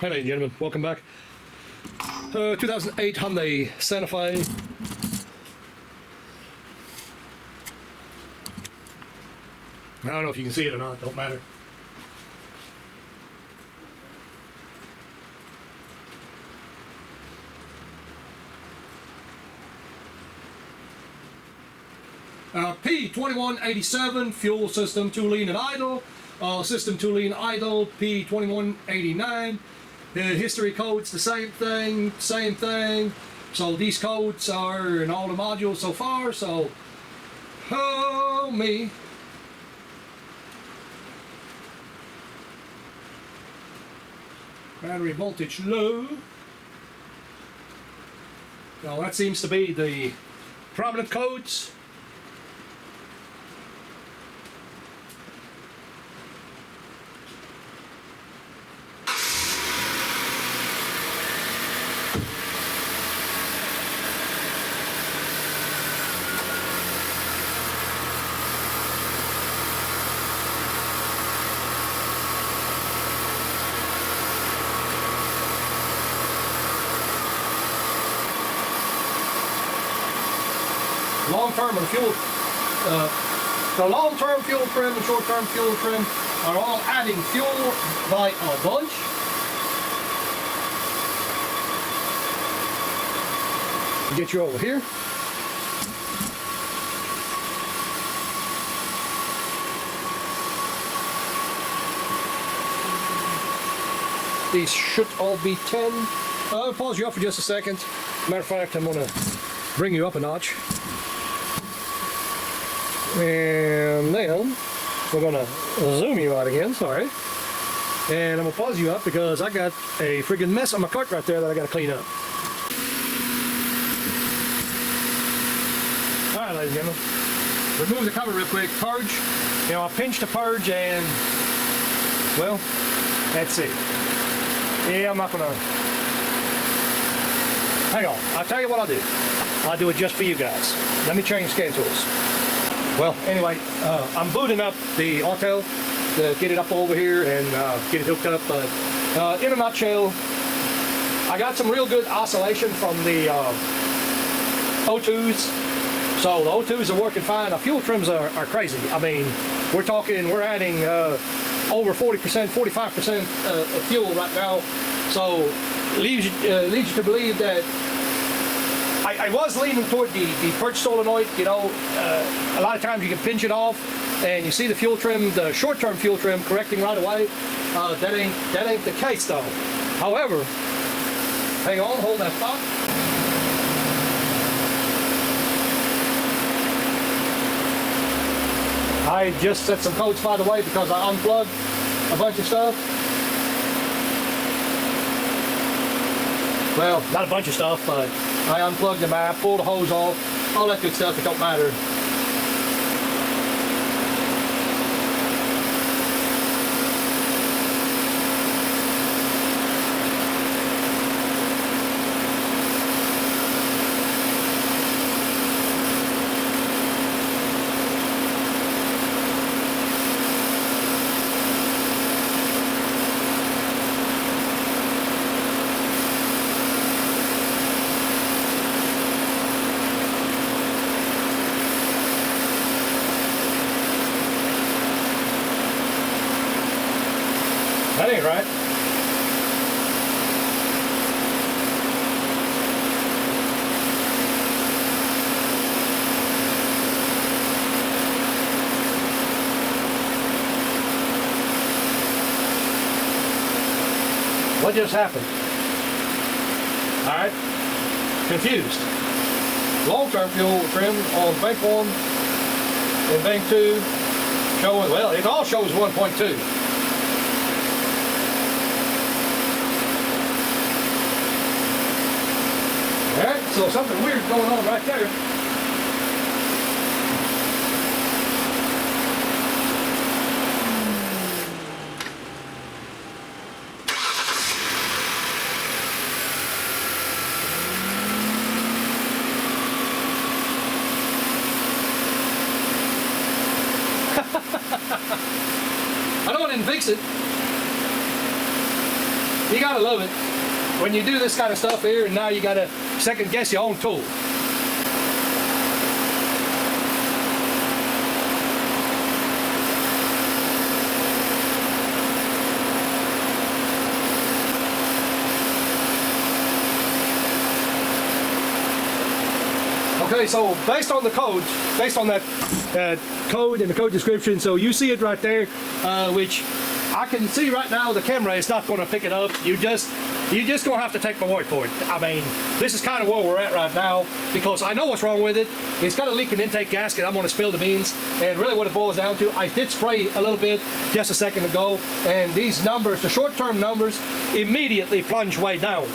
Hi ladies and gentlemen, welcome back. 2008 Hyundai Santa Fe. I don't know if you can see it or not, don't matter. P2187 fuel system 2 lean and idle. System 2 lean idle P2189. The history code's the same thing. So these codes are in all the modules so far. So, oh me. Battery voltage low. Now that seems to be the prominent codes. Long-term and fuel, the long-term fuel trim and short-term fuel trim are all adding fuel by a bunch. Get you over here. These should all be 10. I'll pause you up for just a second. Matter of fact, I'm going to bring you up a notch. And then we're going to zoom you out again, sorry. And I'm going to pause you up because I got a friggin' mess on my cart right there that I got to clean up. Alright, ladies and gentlemen. Remove the cover real quick. Purge. You know, I pinched the purge and, well, that's it. Yeah, I'm not going to... Hang on. I'll tell you what I'll do. I'll do it just for you guys. Let me change scan tools. Well, anyway, I'm booting up the Auto to get it up over here and get it hooked up. But in a nutshell, I got some real good oscillation from the O2s. So the O2s are working fine. The fuel trims are crazy. I mean, we're adding over 40%, 45% of fuel right now. So leads you to believe that I was leaning toward the purge solenoid. You know, a lot of times you can pinch it off and you see the fuel trim, the short-term fuel trim correcting right away. That ain't the case though. However, hang on, hold that thought. I just set some codes by the way because I unplugged a bunch of stuff. Well, not a bunch of stuff, but I unplugged the map, pulled the hose off, all that good stuff, it don't matter. That ain't right. What just happened? All right. Confused. Long-term fuel trim on bank 1 and bank 2 showing, well, it all shows 1.2. Alright, so something weird going on right there. I know I didn't fix it. You gotta love it when you do this kind of stuff here, and now you gotta second guess your own tool. Okay, so based on the code, based on that code and the code description, so you see it right there, which I can see right now the camera is not going to pick it up. You just gonna have to take my word for it. I mean, this is kind of where we're at right now, because I know what's wrong with it. It's got a leak in intake gasket. I'm going to spill the beans, and really what it boils down to, I did spray a little bit just a second ago, and these numbers, the short-term numbers, immediately plunge way down.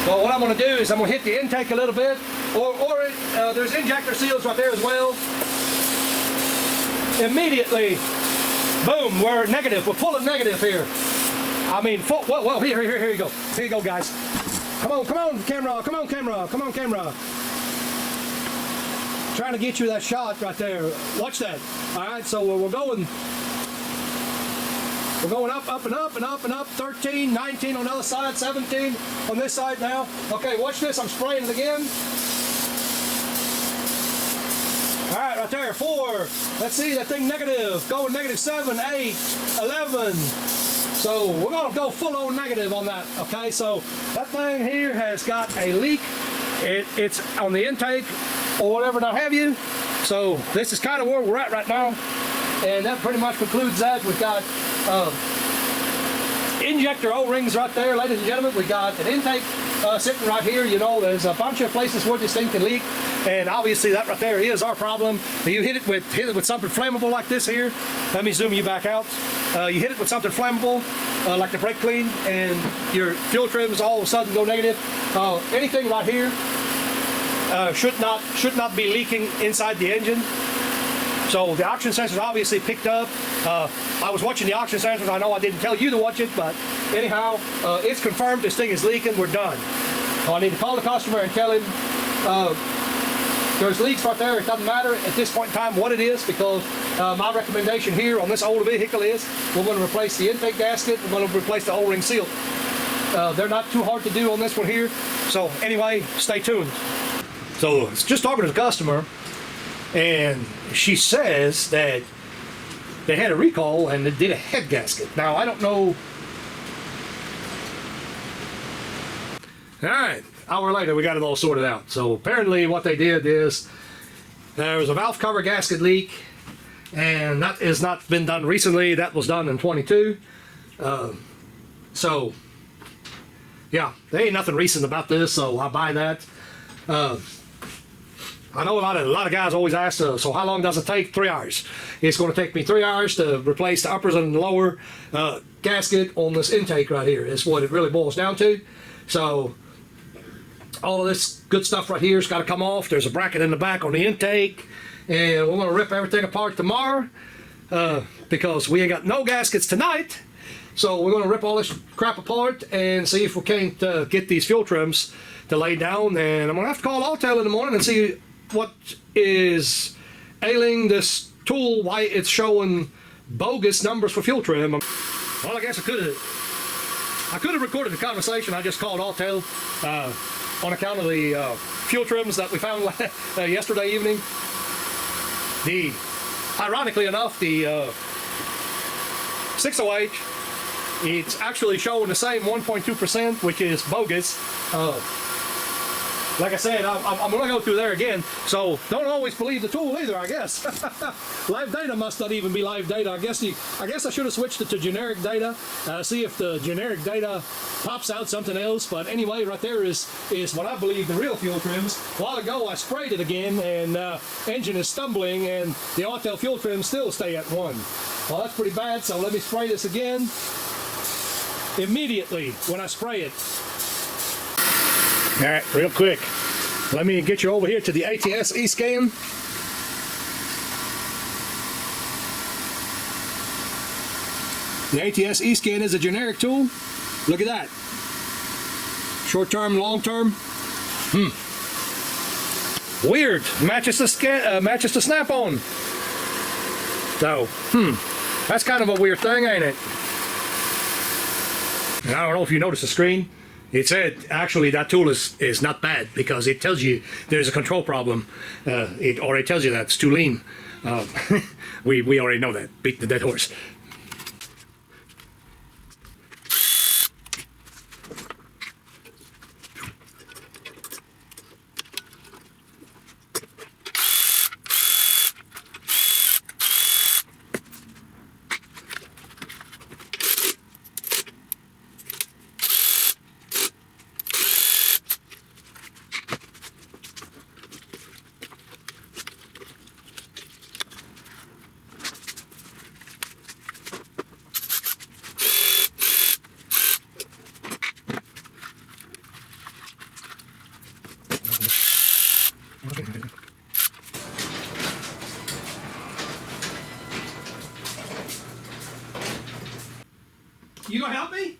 So what I'm going to do is I'm going to hit the intake a little bit, or there's injector seals right there as well. Immediately, boom, we're negative. We're pulling negative here. I mean, well, here you go. Here you go, guys. Come on, camera. Come on, camera. Trying to get you that shot right there. Watch that. All right, so we're going up and up and up and up. 13, 19 on the other side, 17 on this side now. Okay, watch this. I'm spraying it again. All right, right there, 4. Let's see, that thing negative. Going negative 7, 8, 11. So we're going to go full on negative on that. Okay, so that thing here has got a leak. It's on the intake or whatever, not have you. So this is kind of where we're at right now. And that pretty much concludes that. We've got injector O-rings right there, ladies and gentlemen. We got an intake sitting right here. You know, there's a bunch of places where this thing can leak, and obviously that right there is our problem. You hit it with something flammable like this here. Let me zoom you back out. You hit it with something flammable like the brake clean, and your fuel trims all of a sudden go negative. Anything right here should not be leaking inside the engine. So the oxygen sensors obviously picked up. I was watching the oxygen sensors. I know I didn't tell you to watch it, but anyhow, it's confirmed this thing is leaking. We're done. So I need to call the customer and tell him there's leaks right there. It doesn't matter at this point in time what it is, because my recommendation here on this older vehicle is we're going to replace the intake gasket. We're going to replace the O-ring seal. They're not too hard to do on this one here. So anyway, stay tuned. So just talking to the customer, and she says that they had a recall and they did a head gasket. Now, I don't know. All right, hour later, we got it all sorted out. So apparently what they did is there was a valve cover gasket leak, and that has not been done recently. That was done in 22. So, yeah, there ain't nothing recent about this, so I buy that. I know a lot of guys always ask, so how long does it take? 3 hours. It's going to take me 3 hours to replace the uppers and the lower gasket on this intake right here. Is what it really boils down to. So all of this good stuff right here has got to come off. There's a bracket in the back on the intake, and we're going to rip everything apart tomorrow because we ain't got no gaskets tonight. So we're going to rip all this crap apart and see if we can't get these fuel trims to lay down. And I'm going to have to call Automotive in the morning and see what is ailing this tool, why it's showing bogus numbers for fuel trim. Well, I guess I could have recorded the conversation. I just called Automotive on account of the fuel trims that we found yesterday evening. Ironically enough, the 608, it's actually showing the same 1.2%, which is bogus. Like I said, I'm going to go through there again, so don't always believe the tool either, I guess. Live data must not even be live data. I guess I should have switched it to generic data, see if the generic data pops out something else. But anyway, right there is what I believe the real fuel trims. A while ago, I sprayed it again, and engine is stumbling, and the Autel fuel trims still stay at 1. Well, that's pretty bad, so let me spray this again. Immediately when I spray it. All right, real quick, let me get you over here to the ATS E-scan. The ATS E-scan is a generic tool. Look at that. Short term, long term. Weird. Matches the snap-on. So, That's kind of a weird thing, ain't it? And I don't know if you noticed the screen. It said actually that tool is not bad because it tells you there's a control problem. It already tells you that it's too lean. We already know that. Beat the dead horse. You gonna help me?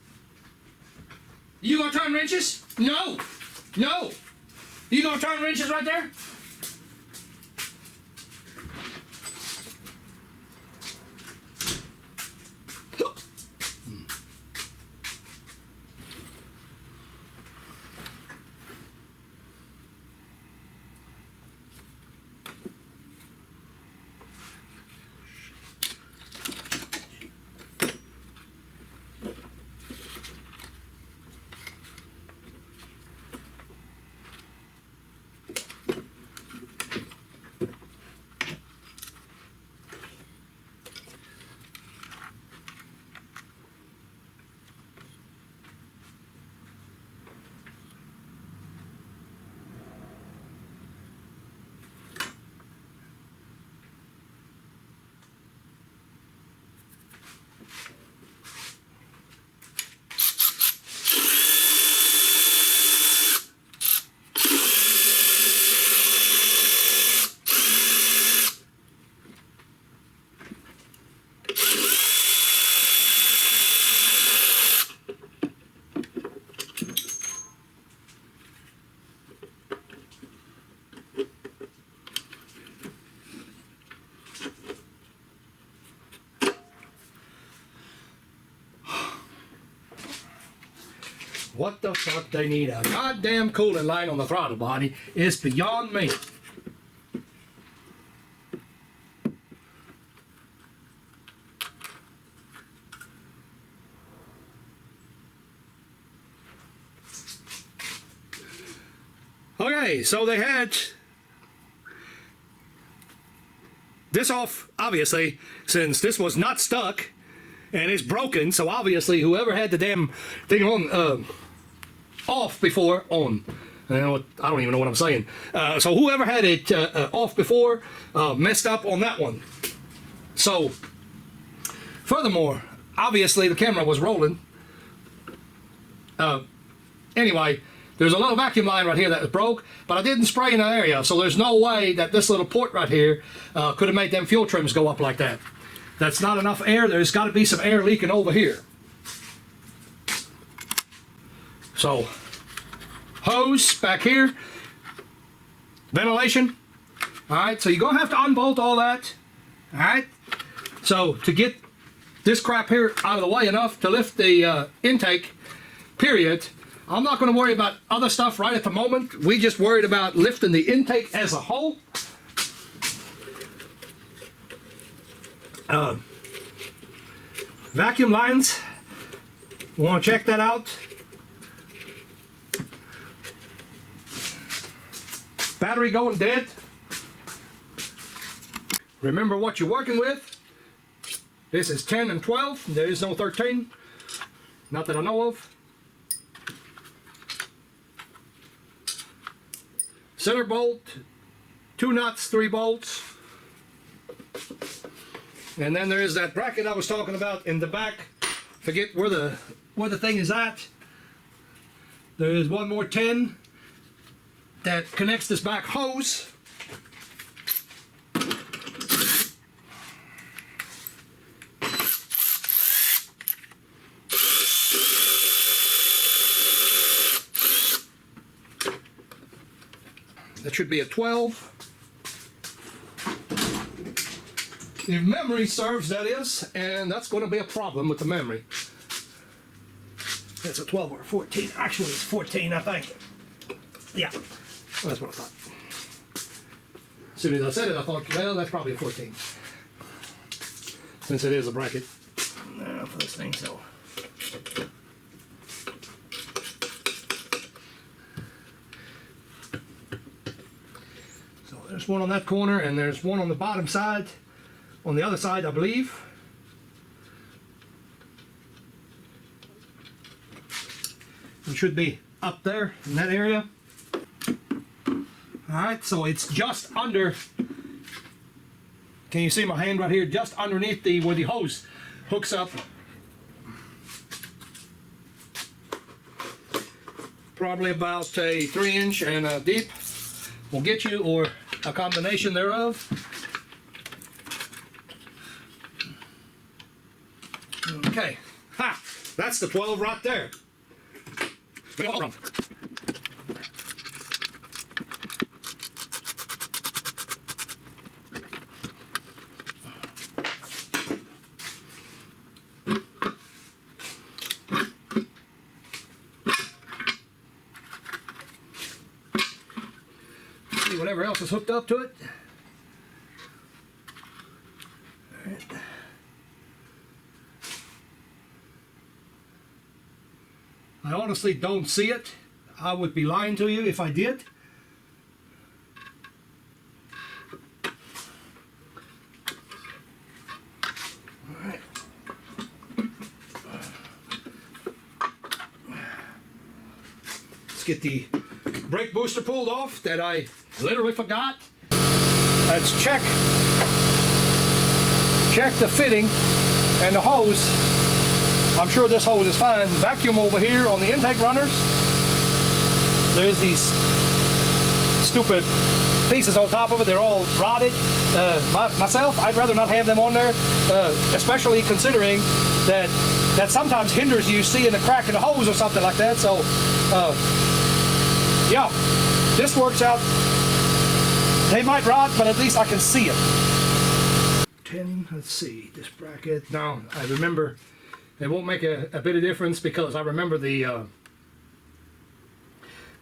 You gonna turn wrenches? No! No! You gonna turn wrenches right there? What the fuck they need a goddamn cooling line on the throttle body is beyond me. Okay, so they had this off, obviously, since this was not stuck and it's broken, so obviously whoever had the damn thing on, off before, on, I don't even know what I'm saying, so whoever had it off before messed up on that one. So, furthermore, obviously the camera was rolling. Anyway, there's a little vacuum line right here that was broke, but I didn't spray in that area, so there's no way that this little port right here could have made them fuel trims go up like that. That's not enough air. There's got to be some air leaking over here. So, hose back here, ventilation. Alright, so you're going to have to unbolt all that. Alright, so to get this crap here out of the way enough to lift the intake, period, I'm not going to worry about other stuff right at the moment. We just worried about lifting the intake as a whole. Vacuum lines, we want to check that out. Battery going dead. Remember what you're working with. This is 10 and 12. There is no 13. Not that I know of. Center bolt, 2 nuts, 3 bolts. And then there is that bracket I was talking about in the back. Forget where the thing is at. There is one more 10 that connects this back hose. That should be a 12. If memory serves, that is, and that's going to be a problem with the memory. It's a 12 or 14. Actually, it's 14, I think. Yeah, that's what I thought. As soon as I said it, I thought, well, that's probably a 14. Since it is a bracket. Now for this thing, so. So there's one on that corner, and there's one on the bottom side. On the other side, I believe. It should be up there in that area. Alright, so it's just under. Can you see my hand right here? Just underneath the where the hose hooks up. Probably about a 3-inch and a deep will get you, or a combination thereof. Okay, ha! That's the 12 right there. See whatever else is hooked up to it. All right. I honestly don't see it. I would be lying to you if I did. All right. Let's get the brake booster pulled off that I literally forgot. Let's check the fitting and the hose. I'm sure this hose is fine. Vacuum over here on the intake runners. There's these stupid pieces on top of it. They're all rotted. Myself, I'd rather not have them on there, especially considering that sometimes hinders you seeing a crack in the hose or something like that. So, yeah, this works out. They might rot, but at least I can see it. 10, let's see, this bracket. Now, I remember. It won't make a bit of difference because I remember the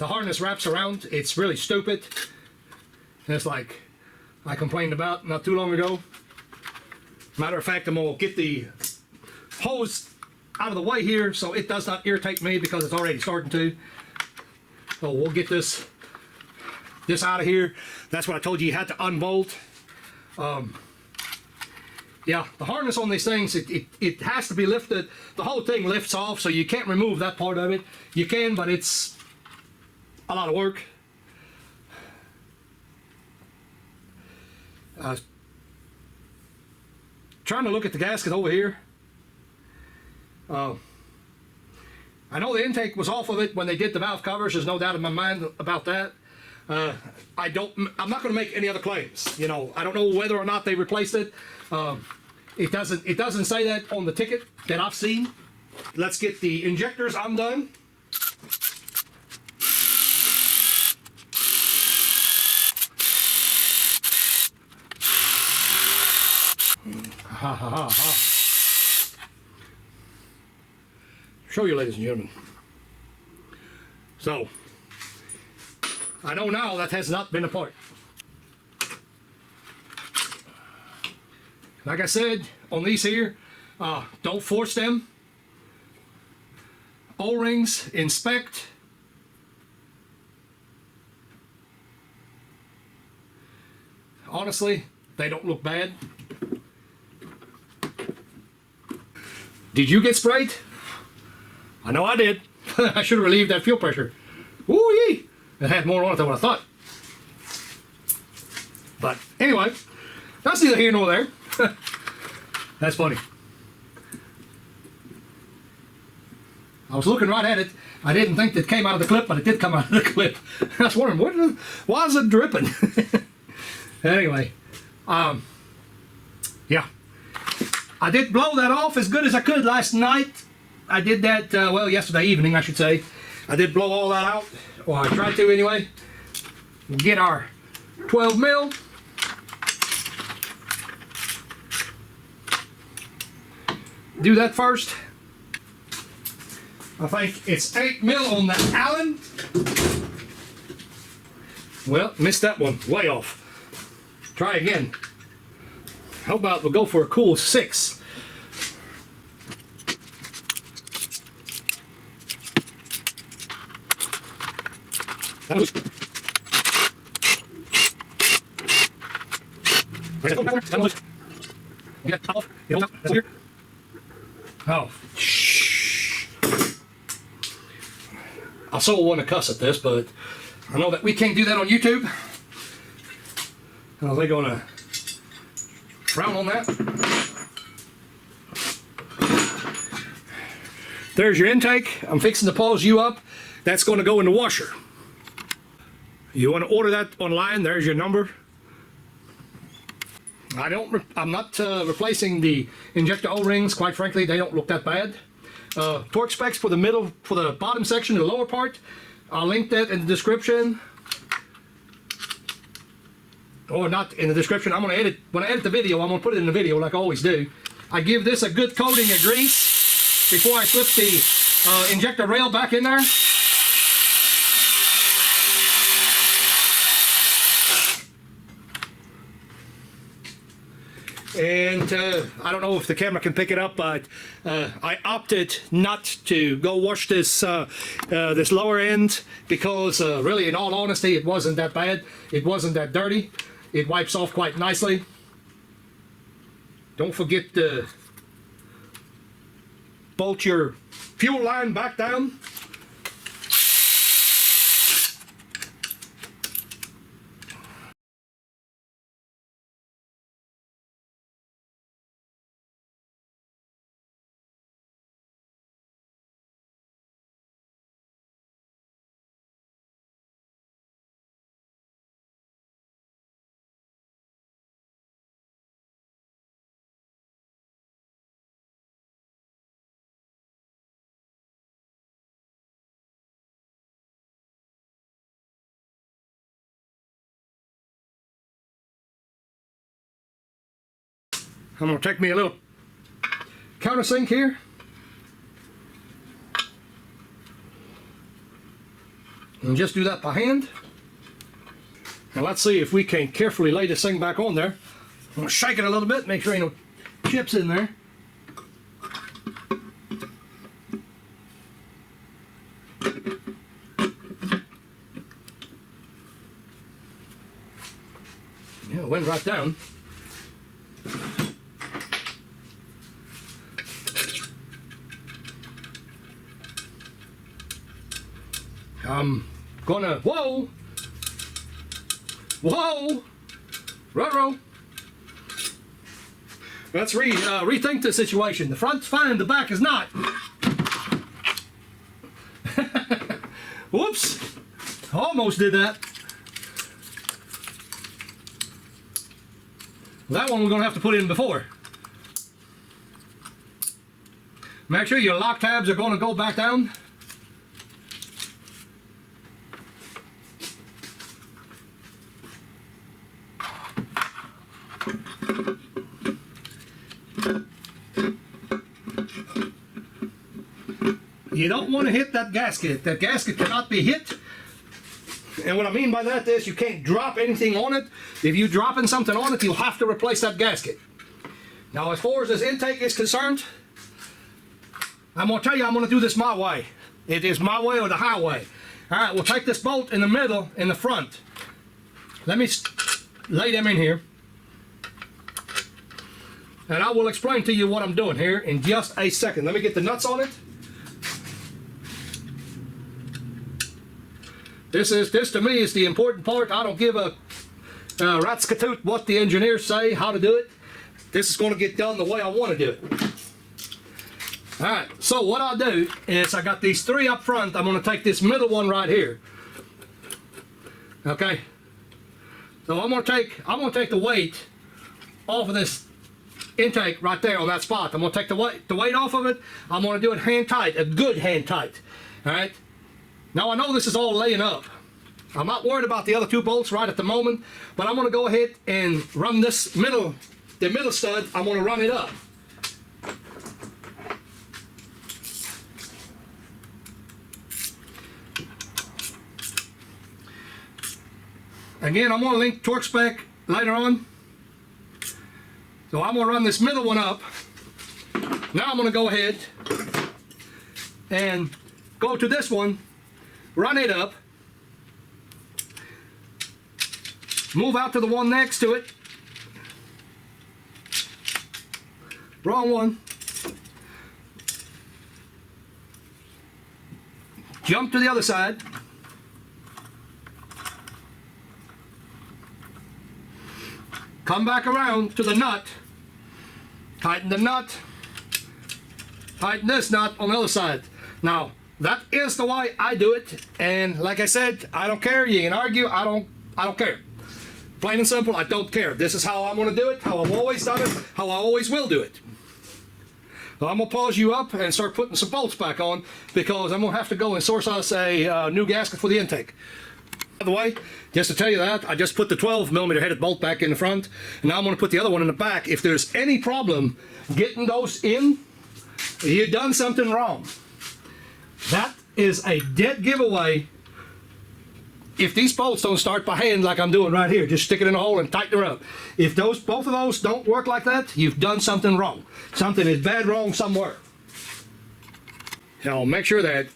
harness wraps around. It's really stupid. And it's like I complained about not too long ago. Matter of fact, I'm going to get the hose out of the way here so it does not irritate me because it's already starting to. So we'll get this out of here. That's what I told you had to unbolt. Yeah, the harness on these things, it has to be lifted. The whole thing lifts off, so you can't remove that part of it. You can, but it's a lot of work. Trying to look at the gasket over here. I know the intake was off of it when they did the valve covers. There's no doubt in my mind about that. I'm not going to make any other claims. You know, I don't know whether or not they replaced it. It doesn't say that on the ticket that I've seen. Let's get the injectors undone. Ha ha ha ha. Show you, ladies and gentlemen. So, I know now that has not been a part. Like I said, on these here, don't force them. O-rings, inspect. Honestly, they don't look bad. Did you get sprayed? I know I did. I should have relieved that fuel pressure. Ooh-yee! It had more on it than what I thought. But anyway, that's neither here nor there. That's funny. I was looking right at it. I didn't think that came out of the clip, but it did come out of the clip. I was wondering, why is it dripping? Anyway, yeah. I did blow that off as good as I could last night. I did that, well, yesterday evening, I should say. I did blow all that out, or I tried to anyway. We'll get our 12 mil. do that first. I think it's 8 mil on the Allen. Well, missed that one, way off. Try again. How about we'll go for a cool 6. That was oh, shh. I so want to cuss at this, but I know that we can't do that on YouTube. Are they gonna frown on that? There's your intake. I'm fixing to pause you up. That's going to go in the washer. You want to order that online, there's your number. I'm not replacing the injector O-rings. Quite frankly, they don't look that bad. Torque specs for the bottom section, the lower part, I'll link that in the description. Or not in the description. I'm going to edit, when I edit the video, I'm going to put it in the video like I always do. I give this a good coating of grease before I slip the injector rail back in there. And I don't know if the camera can pick it up, but I opted not to go wash this this lower end because really, in all honesty, it wasn't that bad. It wasn't that dirty. It wipes off quite nicely. Don't forget to bolt your fuel line back down. I'm going to take me a little countersink here. And just do that by hand. Now let's see if we can carefully lay this thing back on there. I'm going to shake it a little bit, make sure ain't no chips in there. Yeah, it went right down. I'm gonna, whoa, ruh-roh. Let's rethink the situation. The front's fine, the back is not. Whoops, almost did that. That one we're gonna have to put in before. Make sure your lock tabs are gonna go back down. You don't want to hit that gasket. That gasket cannot be hit. And what I mean by that is you can't drop anything on it. If you're dropping something on it, you'll have to replace that gasket. Now, as far as this intake is concerned, I'm going to tell you I'm going to do this my way. It is my way or the highway. All right, we'll take this bolt in the middle, in the front. Let me lay them in here. And I will explain to you what I'm doing here in just a second. Let me get the nuts on it. This to me is the important part. I don't give a rat's skatoot what the engineers say, how to do it. This is going to get done the way I want to do it. Alright, so what I'll do is I got these 3 up front. I'm going to take this middle one right here. Okay. So I'm going to take the weight off of this intake right there on that spot. I'm going to take the weight off of it. I'm going to do it hand tight, a good hand tight. Alright. Now I know this is all laying up. I'm not worried about the other 2 bolts right at the moment, but I'm going to go ahead and run this the middle stud, I'm going to run it up. Again, I'm going to link torque spec later on. So I'm going to run this middle one up. Now I'm going to go ahead and go to this one, run it up, move out to the one next to it. Wrong one. Jump to the other side. Come back around to the nut. Tighten the nut. Tighten this nut on the other side. Now, that is the way I do it. And like I said, I don't care. You can argue. I don't care. Plain and simple, I don't care. This is how I'm going to do it, how I've always done it, how I always will do it. So I'm going to pause you up and start putting some bolts back on, because I'm going to have to go and source us a new gasket for the intake. By the way, just to tell you that, I just put the 12mm headed bolt back in the front, and now I'm going to put the other one in the back. If there's any problem getting those in, you've done something wrong. That is a dead giveaway. If these bolts don't start by hand like I'm doing right here, just stick it in a hole and tighten her up. If both of those don't work like that, you've done something wrong. Something is bad wrong somewhere. Now make sure that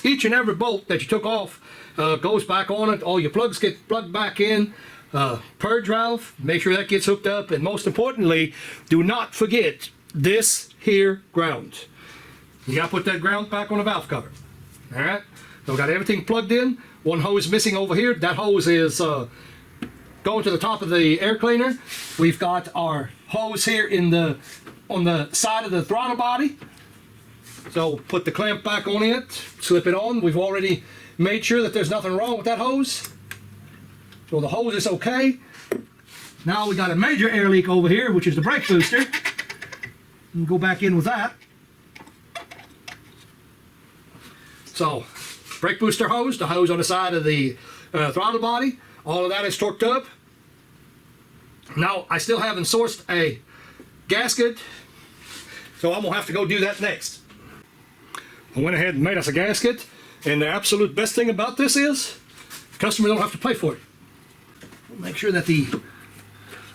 each and every bolt that you took off goes back on it. All your plugs get plugged back in. Purge valve, make sure that gets hooked up. And most importantly, do not forget this here ground. You got to put that ground back on the valve cover. All right, so we got everything plugged in. One hose missing over here. That hose is going to the top of the air cleaner. We've got our hose here on the side of the throttle body. So put the clamp back on it, slip it on. We've already made sure that there's nothing wrong with that hose. So the hose is okay. Now we got a major air leak over here, which is the brake booster. And go back in with that. So brake booster hose, the hose on the side of the throttle body, all of that is torqued up. Now I still haven't sourced a gasket, so I'm gonna have to go do that next. I went ahead and made us a gasket, and the absolute best thing about this is the customer don't have to pay for it. Make sure that the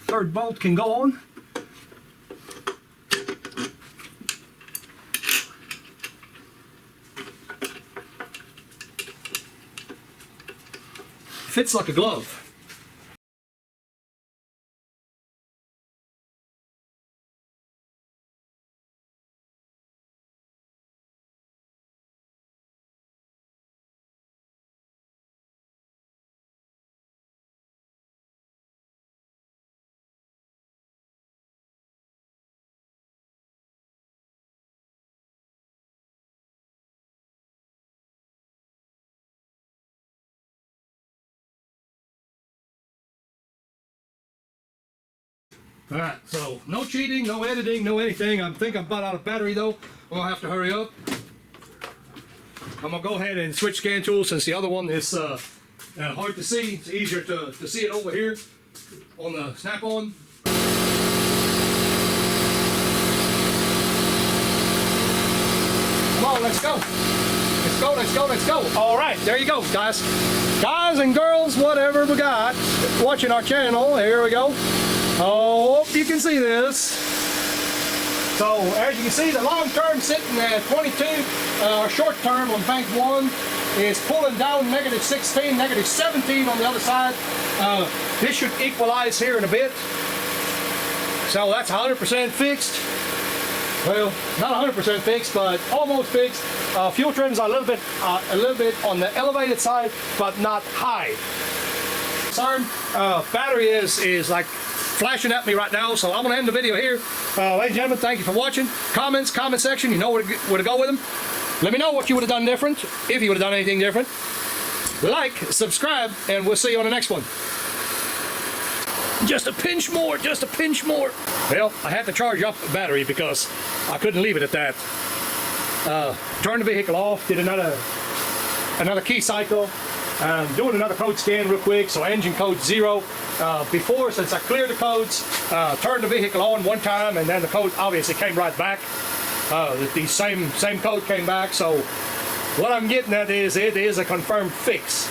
third bolt can go on. Fits like a glove. Alright, so no cheating, no editing, no anything. I think I'm about out of battery though. I'm gonna have to hurry up. I'm gonna go ahead and switch scan tools since the other one is hard to see. It's easier to see it over here on the snap-on. Come on, let's go. Let's go, let's go, let's go. Alright, there you go, guys. Guys and girls, whatever we got watching our channel, here we go. Hope you can see this. So as you can see, the long term sitting at 22, short term on bank 1 is pulling down -16, -17 on the other side. This should equalize here in a bit. So that's 100% fixed. Well, not 100% fixed, but almost fixed. Fuel trims are a little bit on the elevated side, but not high. Battery is like flashing at me right now, so I'm gonna end the video here. Ladies and gentlemen, thank you for watching. Comments, comment section, you know where to go with them. Let me know what you would have done different, if you would have done anything different. Like, subscribe, and we'll see you on the next one. Just a pinch more, just a pinch more. Well, I had to charge up the battery because I couldn't leave it at that. Turned the vehicle off, did another key cycle. Doing another code scan real quick, so engine code 0. Before, since I cleared the codes, turned the vehicle on one time, and then the code obviously came right back. The same code came back, so what I'm getting at is it is a confirmed fix.